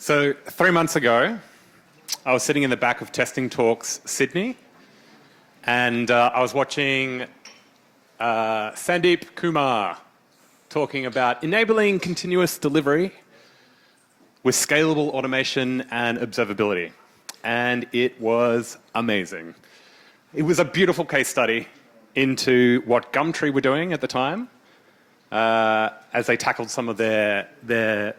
So 3 months ago, I was sitting in the back of Testing Talks Sydney, and I was watching Sandeep Kumar talking about enabling continuous delivery with scalable automation and observability. And it was amazing. It was a beautiful case study into what Gumtree were doing at the time as they tackled some of their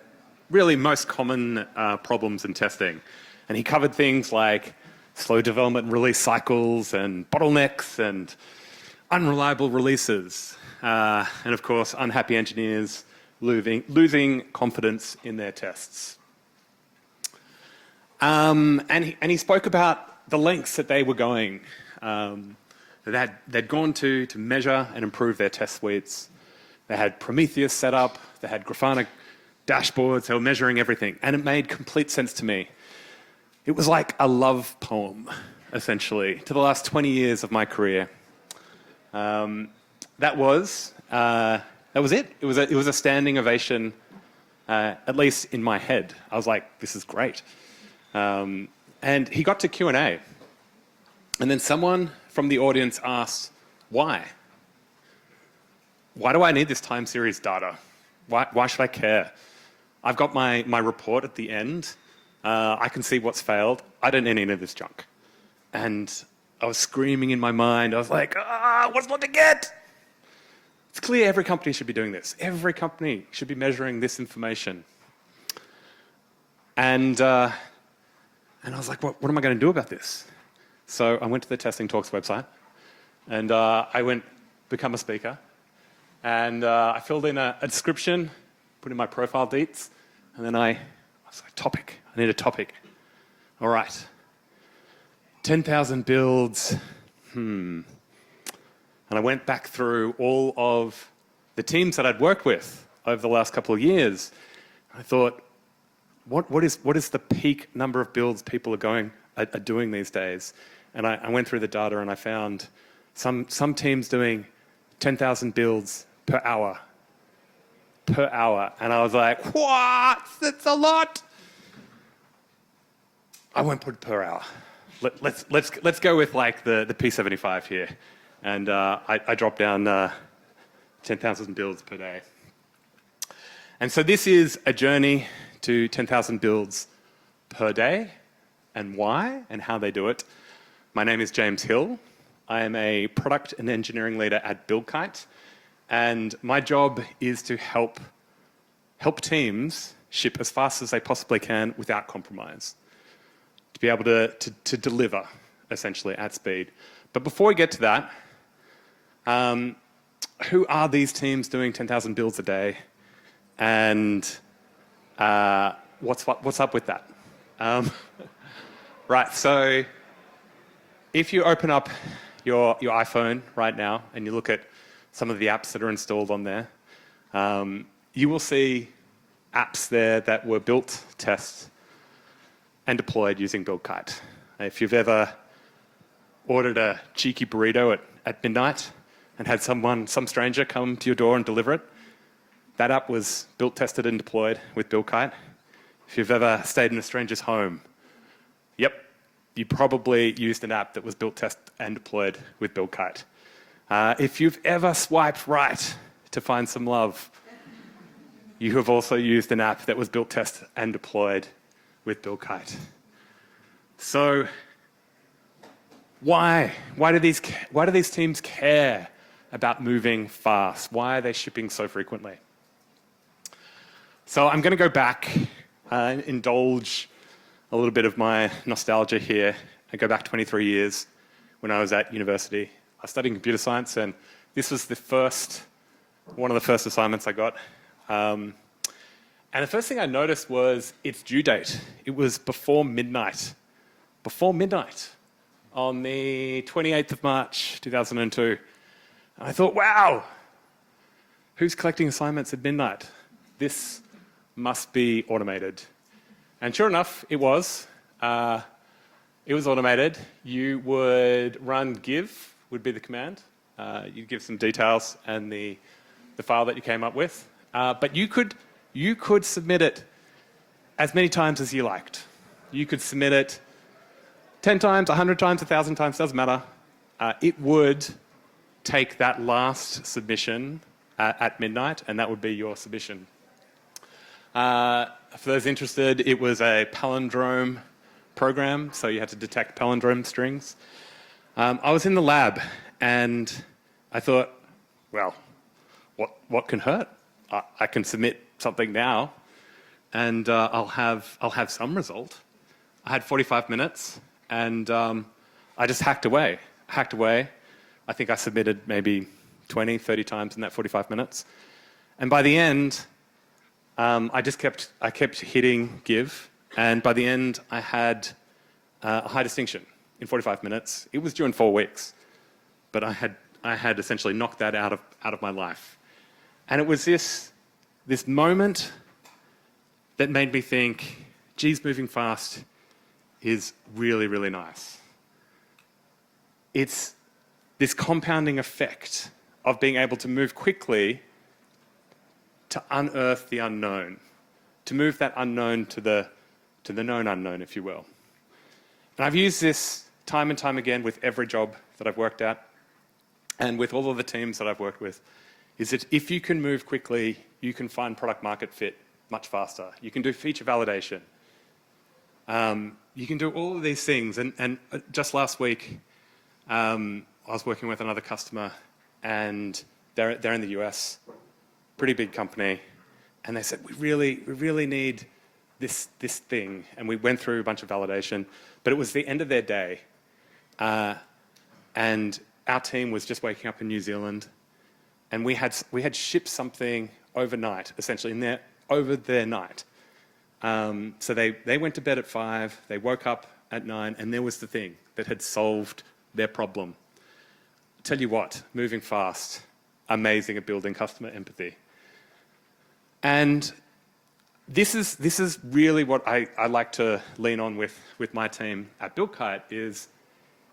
really most common problems in testing. And he covered things like slow development release cycles and bottlenecks and unreliable releases. And of course, unhappy engineers losing confidence in their tests. And he spoke about the lengths that they were going. They'd gone to measure and improve their test suites. They had Prometheus set up. They had Grafana dashboards. They were measuring everything. And it made complete sense to me. It was like a love poem, essentially, to the last 20 years of my career. That was it. It was a standing ovation, at least in my head. I was like, this is great. And he got to Q&A. And then someone from the audience asked, why? Why do I need this time series data? Why should I care? I've got my report at the end. I can see what's failed. I don't need any of this junk. And I was screaming in my mind. I was like, what's not to get? It's clear every company should be doing this. Every company should be measuring this information. And I was like, what am I going to do about this? So I went to the Testing Talks website, and I went become a speaker. And I filled in a description, put in my profile deets, and then I was like, topic. I need a topic. All right. 10,000 builds. And I went back through all of the teams that I'd worked with over the last couple of years. I thought, what is the peak number of builds people are doing these days? And I went through the data and I found some teams doing 10,000 builds per hour. And I was like, what? That's a lot. I won't put per hour. Let's go with like the P75 here. And I dropped down 10,000 builds per day. And so this is a journey to 10,000 builds per day, and why and how they do it. My name is James Hill. I am a product and engineering leader at Buildkite, and my job is to help teams ship as fast as they possibly can without compromise, to be able to deliver, essentially, at speed. But before we get to that, who are these teams doing 10,000 builds a day, and what's up with that? Right, so if you open up your iPhone right now and you look at some of the apps that are installed on there, you will see apps there that were built, tested, and deployed using Buildkite. If you've ever ordered a cheeky burrito at midnight and had some stranger come to your door and deliver it, that app was built, tested, and deployed with Buildkite. If you've ever stayed in a stranger's home, yep, you probably used an app that was built, tested, and deployed with Buildkite. If you've ever swiped right to find some love, you have also used an app that was built, tested, and deployed with Buildkite. So why do these teams care about moving fast? Why are they shipping so frequently? So I'm going to go back and indulge a little bit of my nostalgia here and go back 23 years when I was at university. I was studying computer science, and this was one of the first assignments I got. And the first thing I noticed was its due date. It was before midnight. On the 28th of March, 2002. And I thought, wow, who's collecting assignments at midnight? This must be automated. And sure enough, it was. It was automated. You would run give, would be the command. You'd give some details and the file that you came up with. But you could submit it as many times as you liked. You could submit it 10 times, 100 times, 1,000 times, doesn't matter. It would take that last submission at midnight, and that would be your submission. For those interested, it was a palindrome program, so you had to detect palindrome strings. I was in the lab, and I thought, well, what can hurt? I can submit something now, and I'll have some result. I had 45 minutes, and I just hacked away. I think I submitted maybe 20, 30 times in that 45 minutes. And by the end, I kept hitting give, and by the end, I had a high distinction in 45 minutes. It was due in 4 weeks, but I had essentially knocked that out of my life. And it was this moment that made me think, geez, moving fast is really, really nice. It's this compounding effect of being able to move quickly to unearth the unknown, to move that unknown to the known unknown, if you will. And I've used this time and time again with every job that I've worked at, and with all of the teams that I've worked with, is that if you can move quickly, you can find product market fit much faster. You can do feature validation. You can do all of these things. And just last week, I was working with another customer, and they're in the US, pretty big company, and they said, we really need this thing. And we went through a bunch of validation, but it was the end of their day. And our team was just waking up in New Zealand, and we had shipped something overnight, essentially over their night. So they went to bed at 5, they woke up at 9, and there was the thing that had solved their problem. Tell you what, moving fast, amazing at building customer empathy. And this is really what I like to lean on with my team at Buildkite, is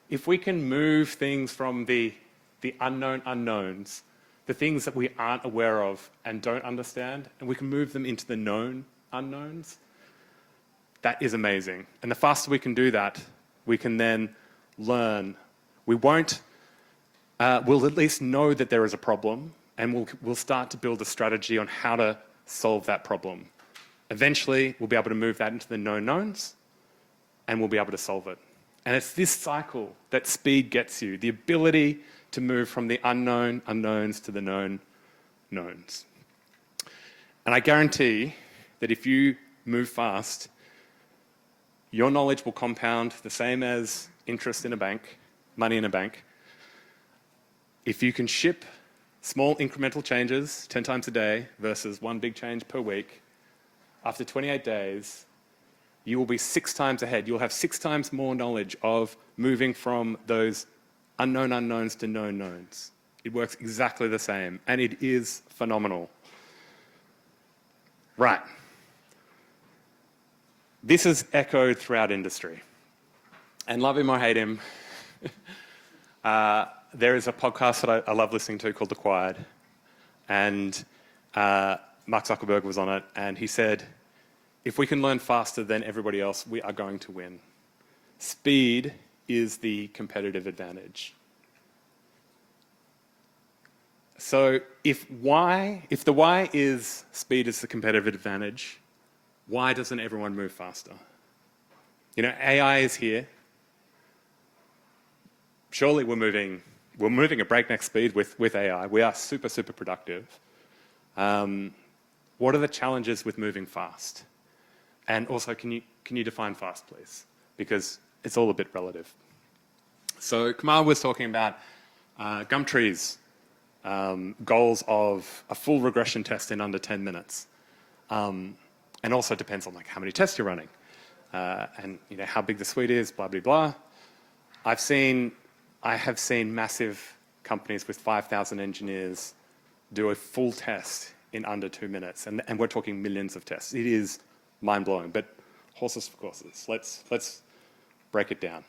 if we can move things from the unknown unknowns, the things that we aren't aware of and don't understand, and we can move them into the known unknowns, that is amazing. And the faster we can do that, we can then learn. We'll at least know that there is a problem, and we'll start to build a strategy on how to solve that problem. Eventually, we'll be able to move that into the known knowns, and we'll be able to solve it. And it's this cycle that speed gets you, the ability to move from the unknown unknowns to the known knowns. And I guarantee that if you move fast, your knowledge will compound the same as interest in a bank, money in a bank. If you can ship small incremental changes 10 times a day versus one big change per week, after 28 days, you will be 6 times ahead. You'll have 6 times more knowledge of moving from those unknown unknowns to known knowns. It works exactly the same, and it is phenomenal. Right. This is echoed throughout industry. And love him or hate him, there is a podcast that I love listening to called Acquired, and Mark Zuckerberg was on it, and he said, if we can learn faster than everybody else, we are going to win. Speed is the competitive advantage. So if the why is speed is the competitive advantage, why doesn't everyone move faster? You know, AI is here. Surely we're moving at breakneck speed with AI. We are super, super productive. What are the challenges with moving fast? And also, can you define fast, please? Because it's all a bit relative. So Kamal was talking about Gumtree's goals of a full regression test in under 10 minutes. And also depends on like how many tests you're running and you know how big the suite is, blah, blah, blah. I have seen massive companies with 5,000 engineers do a full test in under 2 minutes. And we're talking millions of tests. It is mind-blowing, but horses for courses. Let's break it down.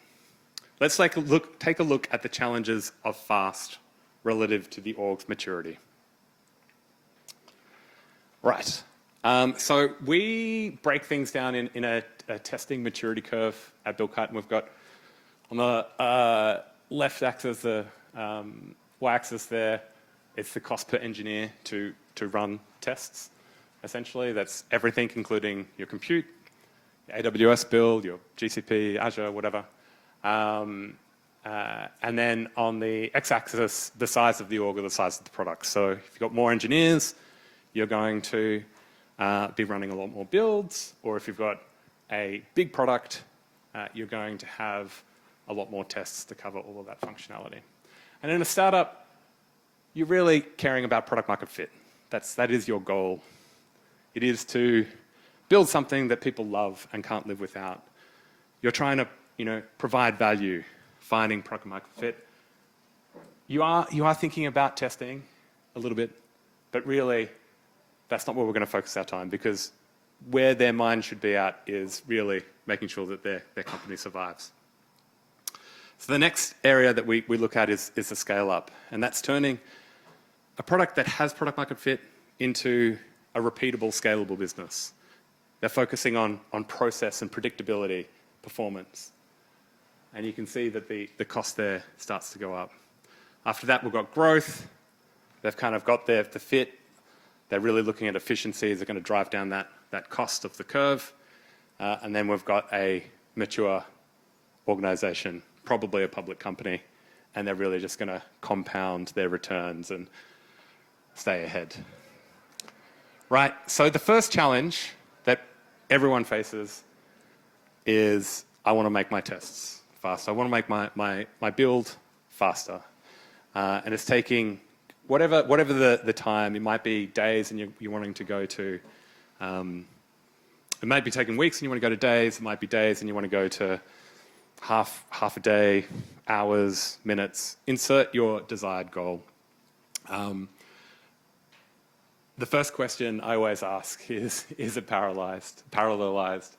Let's take a look at the challenges of fast relative to the org's maturity. Right. So we break things down in a testing maturity curve at Buildkite, and we've got on the left axis, the y-axis there, it's the cost per engineer to run tests. Essentially, that's everything, including your compute, your AWS build, your GCP, Azure, whatever. And then on the x-axis, the size of the org or the size of the product. So if you've got more engineers, you're going to be running a lot more builds, or if you've got a big product, you're going to have a lot more tests to cover all of that functionality. And in a startup, you're really caring about product market fit. That is your goal. It is to build something that people love and can't live without. You're trying to, provide value, finding product market fit. You are thinking about testing a little bit, but really, that's not where we're going to focus our time, because where their mind should be at is really making sure that their company survives. So the next area that we look at is the scale up, and that's turning a product that has product market fit into a repeatable, scalable business. They're focusing on process and predictability, performance. And you can see that the cost there starts to go up. After that, we've got growth. They've kind of got the fit. They're really looking at efficiencies. They're going to drive down that cost of the curve. And then we've got a mature organization, probably a public company, and they're really just going to compound their returns and stay ahead. Right, so the first challenge that everyone faces is, I want to make my tests faster. I want to make my build faster. And it's taking whatever the time. It might be days and you're wanting to go to, it might be taking weeks and you want to go to days. It might be days and you want to go to half a day, hours, minutes. Insert your desired goal. The first question I always ask is it parallelized?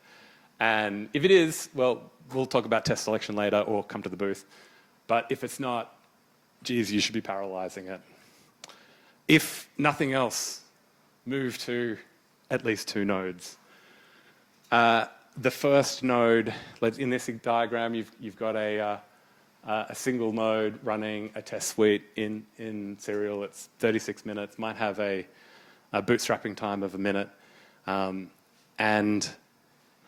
And if it is, well, we'll talk about test selection later or come to the booth. But if it's not, geez, you should be parallelizing it. If nothing else, move to at least 2 nodes. The first node, in this diagram, you've got a single node running a test suite in serial. It's 36 minutes, might have a bootstrapping time of a minute. And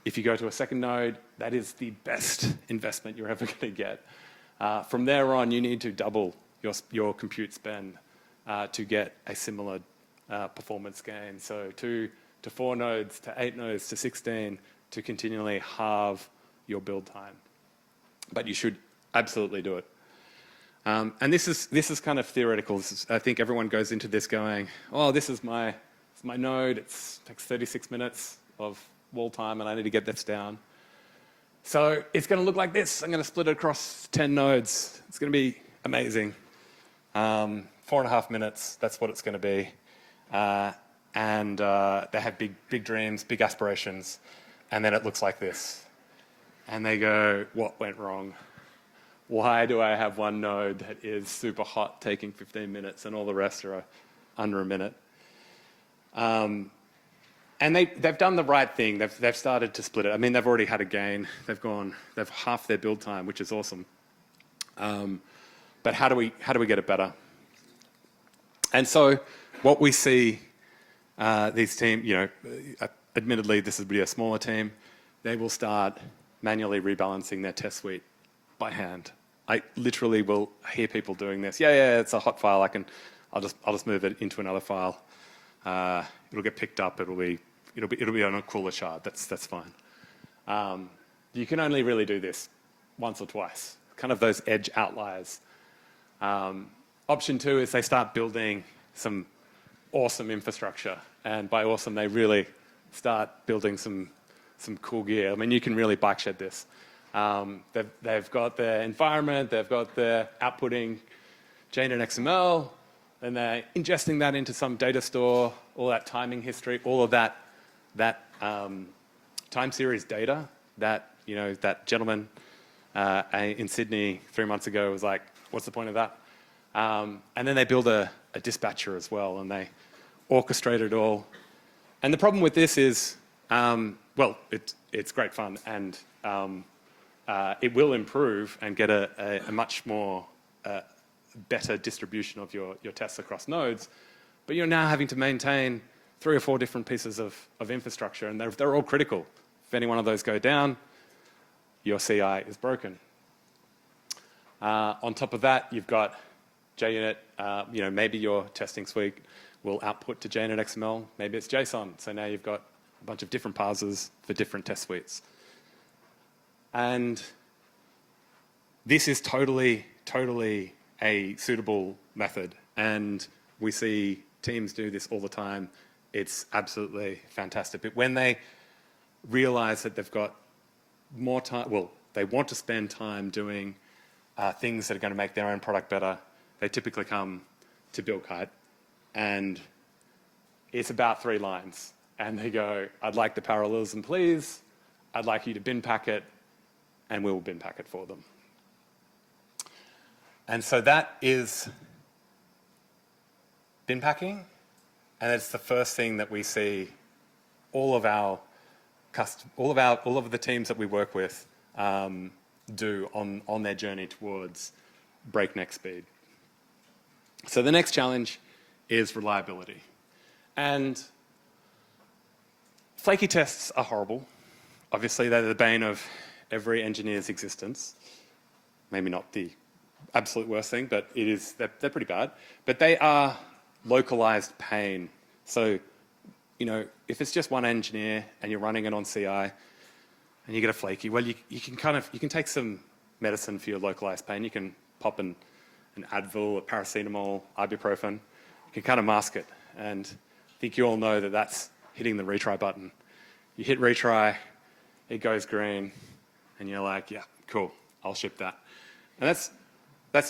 if you go to a second node, that is the best investment you're ever going to get. From there on, you need to double your compute spend to get a similar performance gain. So 2 to 4 nodes, to 8 nodes, to 16, to continually halve your build time. But you should absolutely do it. And this is kind of theoretical. I think everyone goes into this going, oh, this is my node. It takes 36 minutes of wall time, and I need to get this down. So it's going to look like this. I'm going to split it across 10 nodes. It's going to be amazing. 4.5 minutes, that's what it's going to be. And they have big dreams, big aspirations. And then it looks like this. And they go, what went wrong? Why do I have one node that is super hot, taking 15 minutes, and all the rest are under a minute? And they've done the right thing. They've started to split it. I mean, they've already had a gain. They've halved their build time, which is awesome. But how do we get it better? And so what we see, these teams, admittedly this would be a smaller team, they will start manually rebalancing their test suite by hand. I literally will hear people doing this. Yeah, it's a hot file. I'll just move it into another file. It'll get picked up. It'll be on a cooler shard. That's fine. You can only really do this once or twice. Kind of those edge outliers. Option 2 is they start building some awesome infrastructure, and by awesome they really start building some cool gear. I mean, you can really bike shed this. They've got their environment, they've got their outputting Jane and XML, and they're ingesting that into some data store, all that timing history, all of that time series data that gentleman in Sydney 3 months ago was like, what's the point of that? And then they build a dispatcher as well, and they orchestrate it all. And the problem with this is, well, it's great fun, and it will improve and get a much more better distribution of your tests across nodes, but you're now having to maintain 3 or 4 different pieces of infrastructure, and they're all critical. If any one of those go down, your CI is broken. On top of that, you've got JUnit. Maybe your testing suite will output to JUnit XML. Maybe it's JSON. So now you've got a bunch of different parsers for different test suites. And this is totally a suitable method. And we see teams do this all the time. It's absolutely fantastic. But when they realize that they've got more time, well, they want to spend time doing things that are going to make their own product better, they typically come to Buildkite, and it's about 3 lines. And they go, I'd like the parallelism, please. I'd like you to bin pack it, and we will bin pack it for them. And so that is bin packing, and it's the first thing that we see all of the teams that we work with do on their journey towards breakneck speed. So the next challenge is reliability. And flaky tests are horrible. Obviously, they're the bane of every engineer's existence. Maybe not the absolute worst thing, but they're pretty bad. But they are localized pain. So, if it's just one engineer and you're running it on CI and you get a flaky, well, you can take some medicine for your localized pain. You can pop an Advil, a paracetamol, ibuprofen. You can kind of mask it. And I think you all know that that's hitting the retry button. You hit retry, it goes green, and you're like, yeah, cool, I'll ship that. And that's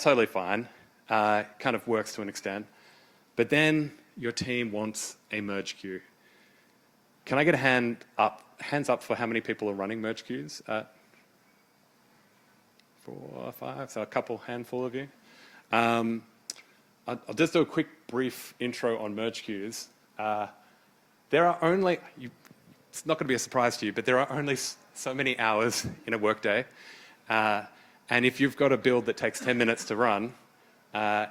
totally fine. Kind of works to an extent. But then your team wants a merge queue. Can I get hands up for how many people are running merge queues? 4 or 5, so a handful of you. I'll just do a quick, brief intro on merge queues. There are only, it's not going to be a surprise to you, but there are only so many hours in a workday. And if you've got a build that takes 10 minutes to run,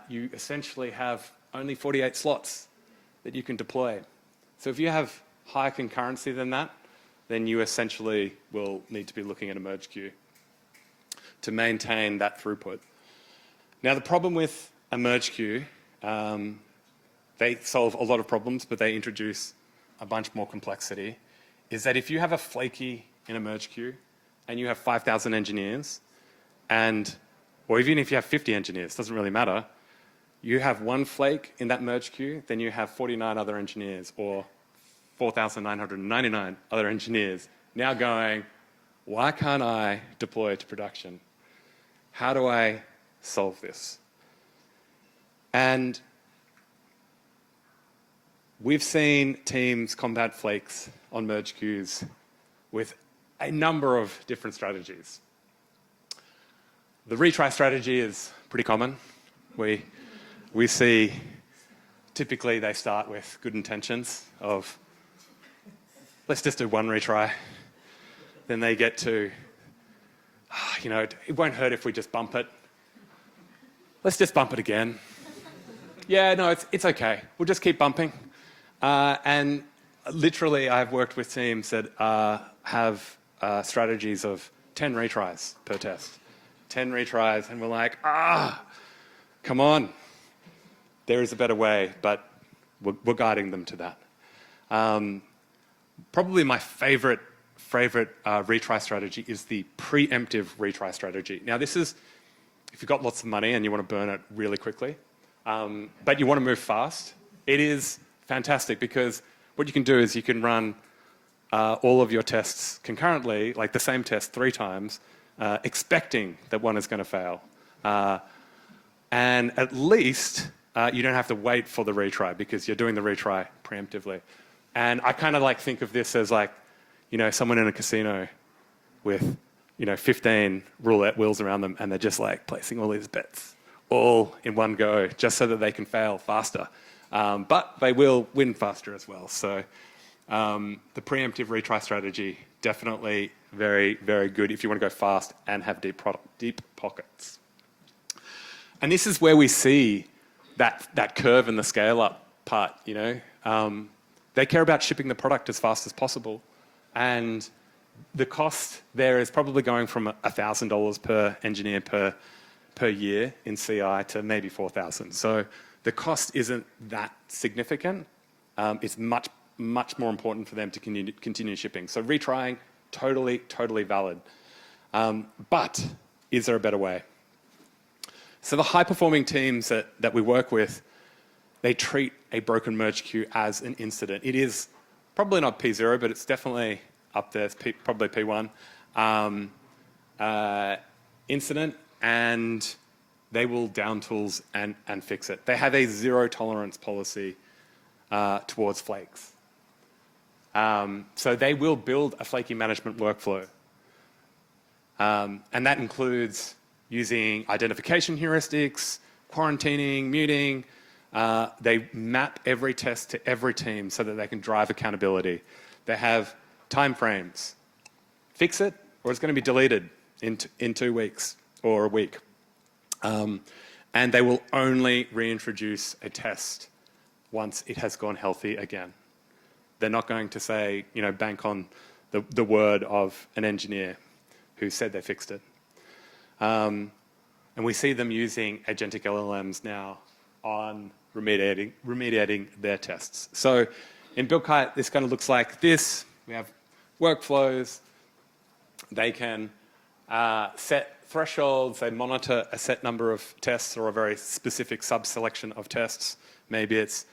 you essentially have only 48 slots that you can deploy. So if you have higher concurrency than that, then you essentially will need to be looking at a merge queue to maintain that throughput. Now, the problem with a merge queue, they solve a lot of problems, but they introduce a bunch more complexity, is that if you have a flaky in a merge queue and you have 5,000 engineers, or even if you have 50 engineers, doesn't really matter, you have one flake in that merge queue, then you have 49 other engineers, or 4,999 other engineers now going, why can't I deploy to production? How do I solve this? And we've seen teams combat flakes on merge queues with a number of different strategies. The retry strategy is pretty common. We see typically they start with good intentions of, let's just do one retry. Then they get to, it won't hurt if we just bump it. Let's just bump it again. Yeah, no, it's okay. We'll just keep bumping. And literally, I've worked with teams that have strategies of 10 retries per test. 10 retries, and we're like, come on. There is a better way, but we're guiding them to that. Probably my favorite retry strategy is the preemptive retry strategy. Now, this is if you've got lots of money and you want to burn it really quickly, but you want to move fast. It is fantastic because what you can do is you can run all of your tests concurrently, like the same test 3 times, expecting that one is going to fail. And at least you don't have to wait for the retry because you're doing the retry preemptively. And I kind of think of this as someone in a casino with 15 roulette wheels around them, and they're just placing all these bets all in one go just so that they can fail faster. But they will win faster as well. So The preemptive retry strategy, definitely very, very good if you want to go fast and have deep pockets. And this is where we see that curve in the scale-up part, you know. They care about shipping the product as fast as possible. And the cost there is probably going from $1,000 per engineer per year in CI to maybe $4,000. So the cost isn't that significant. It's much more important for them to continue shipping. So retrying, totally valid. But is there a better way? So the high-performing teams that we work with, they treat a broken merge queue as an incident. It is probably not P0, but it's definitely up there. It's probably P1 incident, and they will down tools and fix it. They have a zero tolerance policy towards flakes. So they will build a flaky management workflow. And that includes using identification heuristics, quarantining, muting. They map every test to every team so that they can drive accountability. They have timeframes. Fix it, or it's going to be deleted in 2 weeks or a week. And they will only reintroduce a test once it has gone healthy again. They're not going to say, you know, bank on the word of an engineer who said they fixed it. And we see them using agentic LLMs now on remediating their tests. So in Buildkite, this kind of looks like this. We have workflows. They can set thresholds. They monitor a set number of tests or a very specific sub-selection of tests. Maybe it's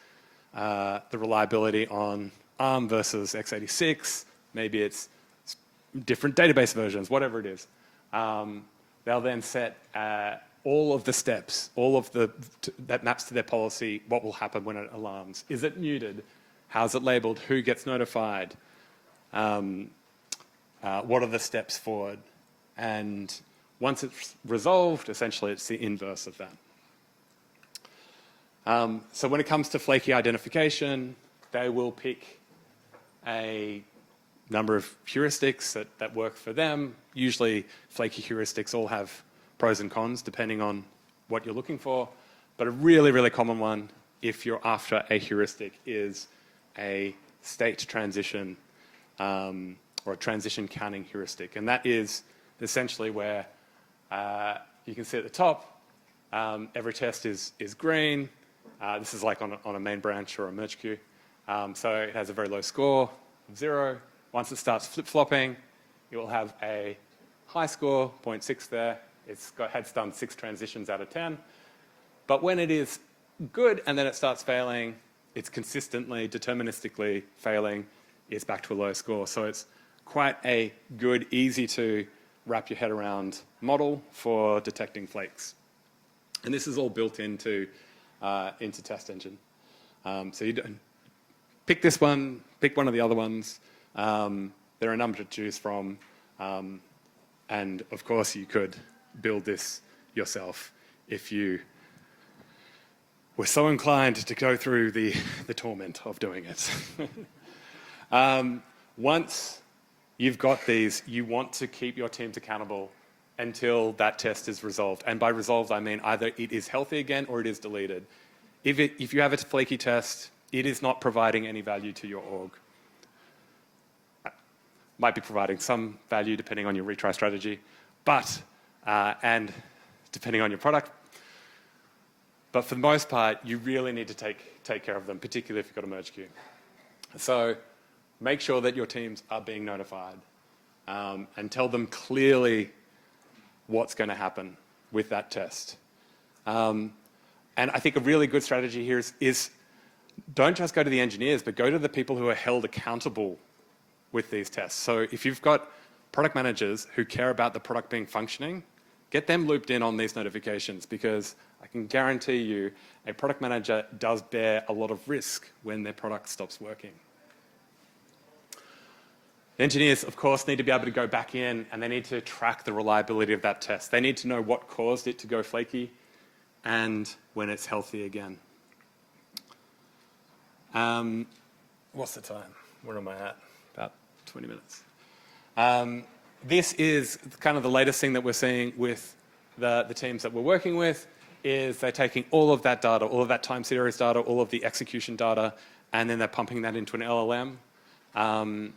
the reliability on ARM versus x86. Maybe it's different database versions, whatever it is. They'll then set all of the steps, that maps to their policy, what will happen when it alarms. Is it muted? How's it labeled? Who gets notified? What are the steps forward? And once it's resolved, essentially it's the inverse of that. So when it comes to flaky identification, they will pick a number of heuristics that work for them. Usually flaky heuristics all have pros and cons depending on what you're looking for. But a really common one, if you're after a heuristic, is a state transition or a transition counting heuristic. And that is essentially where you can see at the top, every test is green. This is like on a main branch or a merge queue. So it has a very low score of 0. Once it starts flip-flopping, it will have a high score, 0.6 there. It's done 6 transitions out of 10. But when it is good and then it starts failing, it's consistently, deterministically failing, it's back to a low score. So it's quite a good, easy to wrap your head around model for detecting flakes. And this is all built into Test Engine. So you don't pick this one, pick one of the other ones. There are a number to choose from. And of course, you could build this yourself if you were so inclined to go through the torment of doing it. Once you've got these, you want to keep your teams accountable until that test is resolved. And by resolved, I mean either it is healthy again or it is deleted. If you have a flaky test, it is not providing any value to your org. Might be providing some value depending on your retry strategy, and depending on your product. But for the most part, you really need to take care of them, particularly if you've got a merge queue. So make sure that your teams are being notified and tell them clearly what's going to happen with that test. And I think a really good strategy here is don't just go to the engineers, but go to the people who are held accountable with these tests. So if you've got product managers who care about the product being functioning, get them looped in on these notifications, because I can guarantee you a product manager does bear a lot of risk when their product stops working. Engineers, of course, need to be able to go back in and they need to track the reliability of that test. They need to know what caused it to go flaky and when it's healthy again. What's the time? Where am I at? About 20 minutes. This is kind of the latest thing that we're seeing with the teams that we're working with, is they're taking all of that data, all of that time series data, all of the execution data, and then they're pumping that into an LLM. And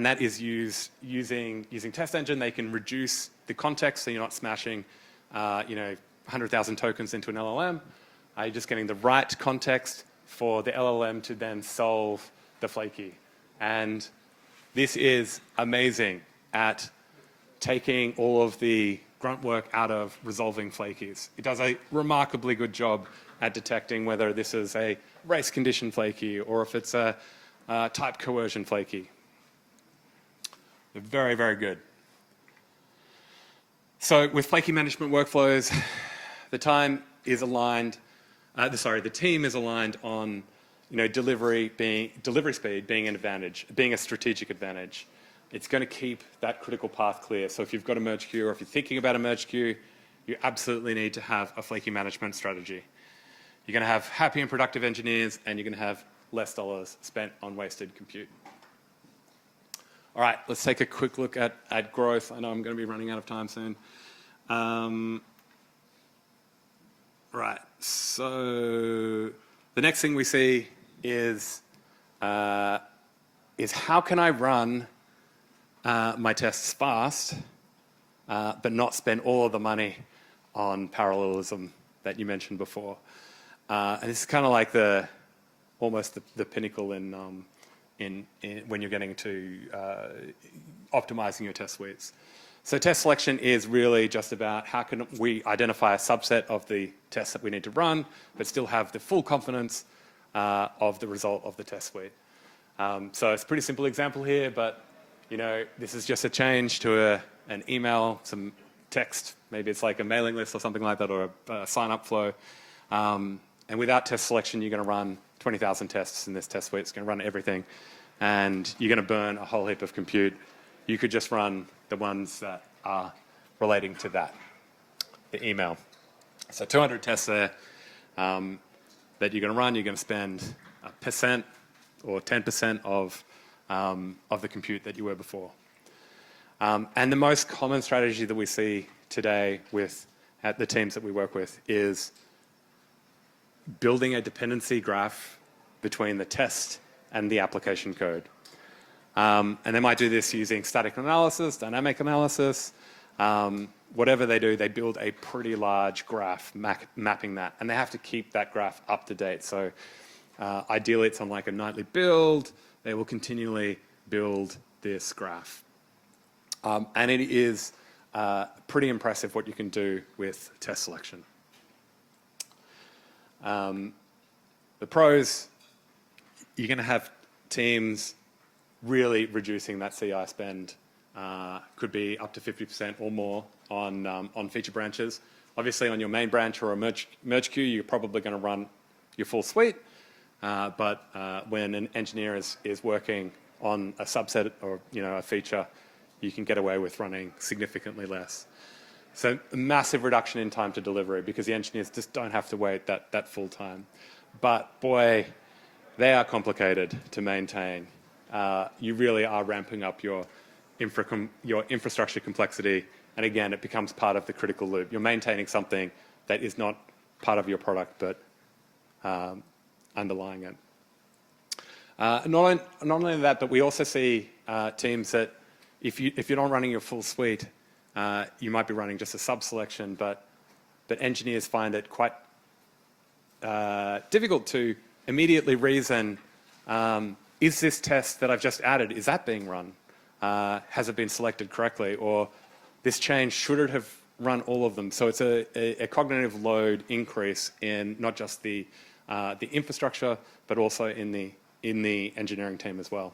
that is using test engine. They can reduce the context, so you're not smashing 100,000 tokens into an LLM. You're just getting the right context for the LLM to then solve the flaky. And this is amazing at taking all of the grunt work out of resolving flakies. It does a remarkably good job at detecting whether this is a race condition flaky or if it's a type coercion flaky. They're very, very good. So with flaky management workflows, the team is aligned on delivery speed being an advantage, being a strategic advantage. It's going to keep that critical path clear. So if you've got a merge queue or if you're thinking about a merge queue, you absolutely need to have a flaky management strategy. You're going to have happy and productive engineers, and you're going to have less dollars spent on wasted compute. All right, let's take a quick look at growth. I know I'm going to be running out of time soon. Right, so the next thing we see is how can I run my tests fast, but not spend all of the money on parallelism that you mentioned before. And this is kind of like almost the pinnacle in when you're getting to optimizing your test suites. So test selection is really just about how can we identify a subset of the tests that we need to run, but still have the full confidence of the result of the test suite. So it's a pretty simple example here, but this is just a change to an email, some text. Maybe it's like a mailing list or something like that, or a sign-up flow. And without test selection, you're going to run 20,000 tests in this test suite. It's going to run everything. And you're going to burn a whole heap of compute. You could just run the ones that are relating to that, the email. So 200 tests there that you're going to run. You're going to spend 1% or 10% of the compute that you were before. And the most common strategy that we see today at the teams that we work with is building a dependency graph between the test and the application code. And they might do this using static analysis, dynamic analysis. Whatever they do, they build a pretty large graph mapping that. And they have to keep that graph up to date. So ideally, it's on like a nightly build. They will continually build this graph. And it is pretty impressive what you can do with test selection. The pros, you're going to have teams really reducing that CI spend. Could be up to 50% or more on feature branches. Obviously, on your main branch or a merge queue, you're probably going to run your full suite. But when an engineer is working on a subset or a feature, you can get away with running significantly less. So a massive reduction in time to delivery because the engineers just don't have to wait that full time. But boy, they are complicated to maintain. You really are ramping up your infrastructure complexity, and again, it becomes part of the critical loop. You're maintaining something that is not part of your product, but underlying it. Not only that, but we also see teams that if you're not running your full suite, you might be running just a sub-selection, but engineers find it quite difficult to immediately reason, is this test that I've just added, is that being run? Has it been selected correctly? Or this change, should it have run all of them? So it's a cognitive load increase in not just the infrastructure, but also in the engineering team as well.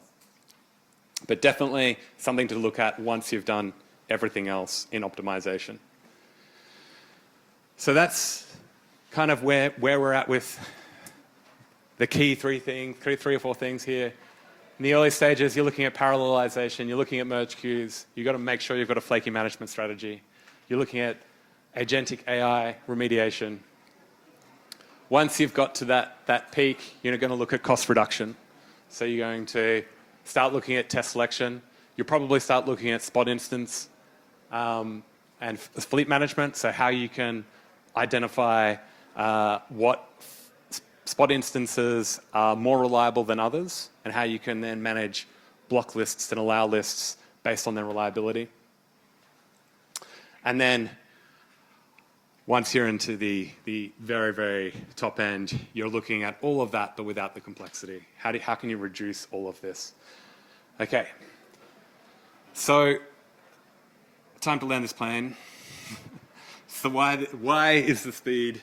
But definitely something to look at once you've done everything else in optimization. So that's kind of where we're at with the key three or four things here. In the early stages, you're looking at parallelization, you're looking at merge queues, you've got to make sure you've got a flaky management strategy. You're looking at agentic AI remediation. Once you've got to that peak, you're going to look at cost reduction. So you're going to start looking at test selection. You'll probably start looking at spot instance and fleet management, so how you can identify what spot instances are more reliable than others, and how you can then manage block lists and allow lists based on their reliability. And then once you're into the very, very top end, you're looking at all of that, but without the complexity. How can you reduce all of this? Okay. So, time to land this plane. So why is the speed?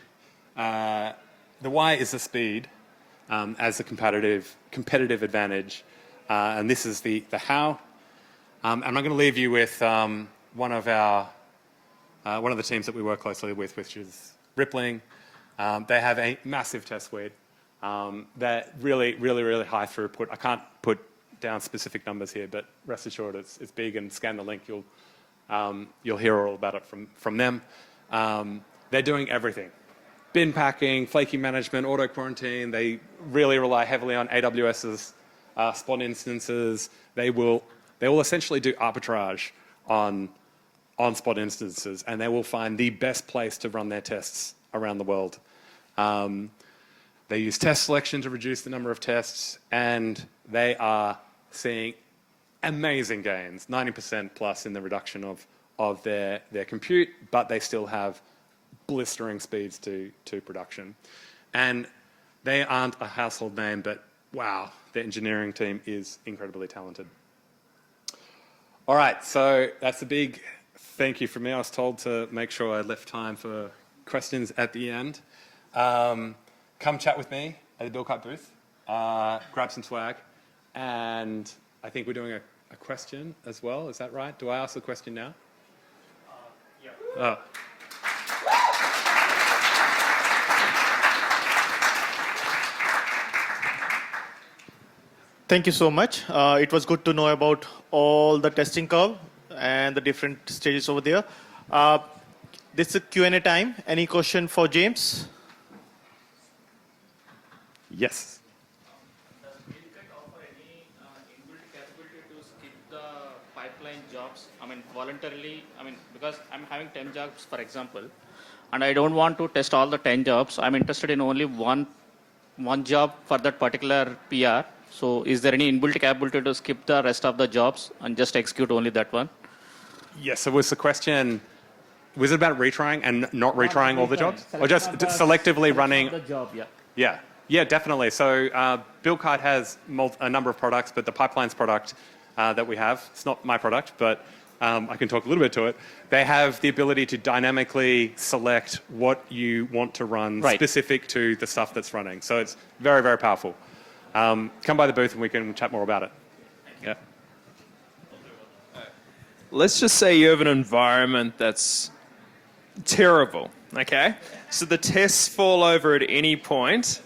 The why is the speed as a competitive advantage, and this is the how. And I'm going to leave you with one of the teams that we work closely with, which is Rippling. They have a massive test suite. They're really, really, really high throughput. I can't put down specific numbers here, but rest assured it's big, and scan the link. You'll hear all about it from them. They're doing everything. Bin packing, flaky management, auto quarantine. They really rely heavily on AWS's spot instances. They will essentially do arbitrage on spot instances, and they will find the best place to run their tests around the world. They use test selection to reduce the number of tests, and they are seeing amazing gains, 90% plus in the reduction of their compute, but they still have blistering speeds to production. And they aren't a household name, but wow, their engineering team is incredibly talented. All right, so that's a big thank you from me. I was told to make sure I left time for questions at the end. Come chat with me at the Buildkite booth, grab some swag, and I think we're doing a question as well. Is that right? Do I ask the question now? Yeah. Oh. Thank you so much. It was good to know about all the testing curve and the different stages over there. This is Q&A time. Any question for James? Yes. Does Buildkite offer any inbuilt capability to skip the pipeline jobs? I mean, voluntarily, because I'm having 10 jobs, for example, and I don't want to test all the 10 jobs. I'm interested in only one job for that particular PR. So is there any inbuilt capability to skip the rest of the jobs and just execute only that one? Yes, so was the question, was it about retrying and not retrying all the jobs? Or just selectively running? The job, yeah. Yeah. Yeah, definitely. So Buildkite has a number of products, but the pipelines product that we have, it's not my product, but I can talk a little bit to it. They have the ability to dynamically select what you want to run specific to the stuff that's running. So it's very, very powerful. Come by the booth and we can chat more about it. Yeah. Let's just say you have an environment that's terrible, okay? So the tests fall over at any point,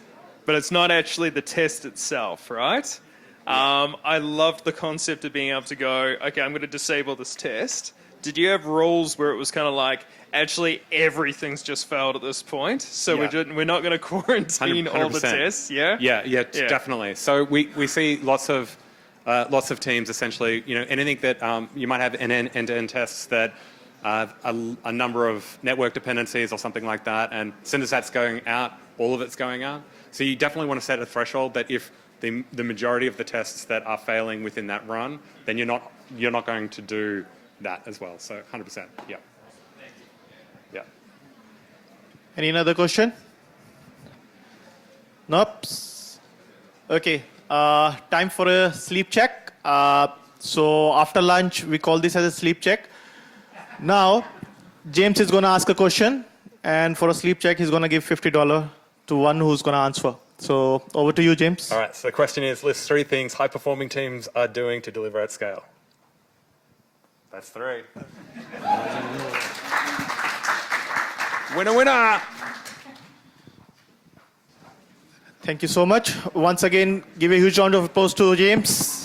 but it's not actually the test itself, right? I loved the concept of being able to go, okay, I'm going to disable this test. Did you have rules where it was kind of like, actually everything's just failed at this point, so we're not going to quarantine 100%. All the tests, yeah? Yeah, definitely. So we see lots of teams essentially, anything that you might have end-to-end tests that a number of network dependencies or something like that, and as soon as that's going out, all of it's going out. So you definitely want to set a threshold that if the majority of the tests that are failing within that run, then you're not going to do that as well. So 100%, yeah. Yeah. Any other question? Nope. Okay. Time for a sleep check. So after lunch, we call this as a sleep check. Now, James is going to ask a question, and for a sleep check, he's going to give $50 to one who's going to answer. So over to you, James. All right. So the question is, list 3 things high-performing teams are doing to deliver at scale. That's 3. Winner, winner! Thank you so much. Once again, give a huge round of applause to James.